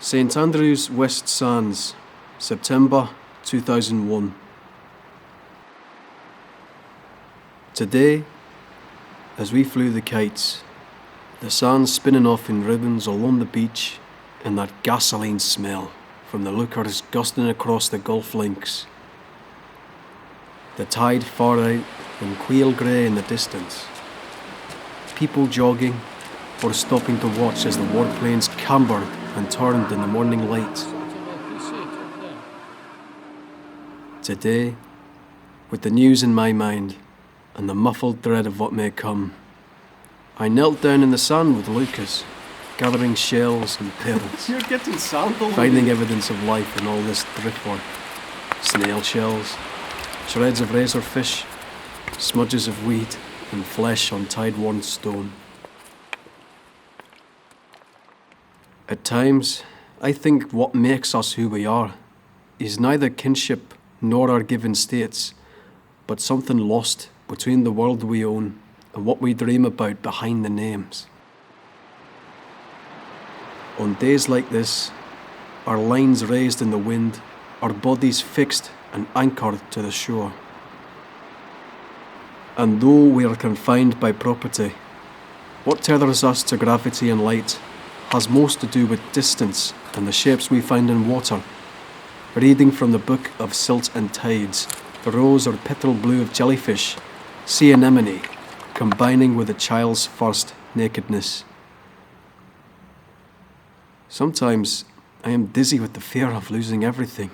St Andrews, West Sands, September 2001. Today, as we flew the kites, the sand spinning off in ribbons along the beach, and that gasoline smell from the lookers gusting across the Gulf links. The tide far out and quail grey in the distance. People jogging or stopping to watch as the warplanes cambered and turned in the morning light. Today, with the news in my mind and the muffled dread of what may come, I knelt down in the sand with Lucas, gathering shells and pebbles. You're getting sand all finding evidence of life in all this driftwood. Snail shells, shreds of razor fish, smudges of weed and flesh on tide-worn stone. At times, I think what makes us who we are is neither kinship nor our given states, but something lost between the world we own and what we dream about behind the names. On days like this, our lines raised in the wind, our bodies fixed and anchored to the shore. And though we are confined by property, what tethers us to gravity and light has most to do with distance and the shapes we find in water. Reading from the book of silt and tides, the rose or petal blue of jellyfish, sea anemone, combining with a child's first nakedness. Sometimes I am dizzy with the fear of losing everything.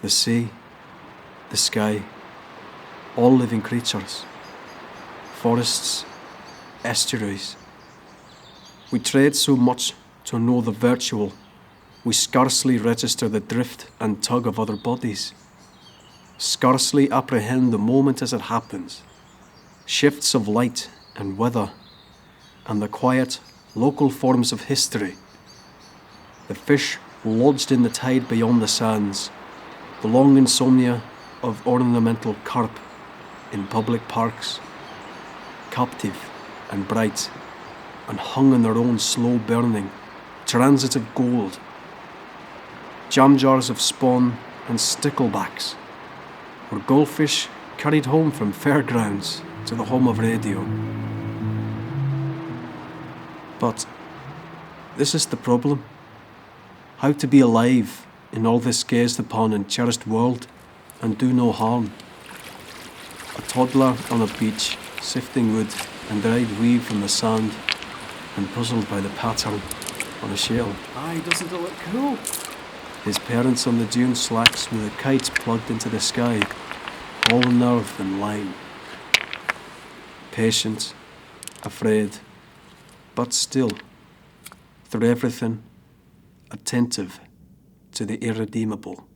The sea, the sky, all living creatures, forests, estuaries. We trade so much to know the virtual, we scarcely register the drift and tug of other bodies, scarcely apprehend the moment as it happens, shifts of light and weather, and the quiet, local forms of history. The fish lodged in the tide beyond the sands, the long insomnia of ornamental carp in public parks, captive and bright, and hung in their own slow burning, transitive gold. Jam jars of spawn and sticklebacks, or goldfish carried home from fairgrounds to the home of radio. But this is the problem. How to be alive in all this gazed upon and cherished world and do no harm. A toddler on a beach, sifting wood and dried weave from the sand, and puzzled by the pattern on a shell. Aye, doesn't it look cool? His parents on the dune slacks with the kites plugged into the sky, all nerve and line. Patient, afraid, but still, through everything, attentive to the irredeemable.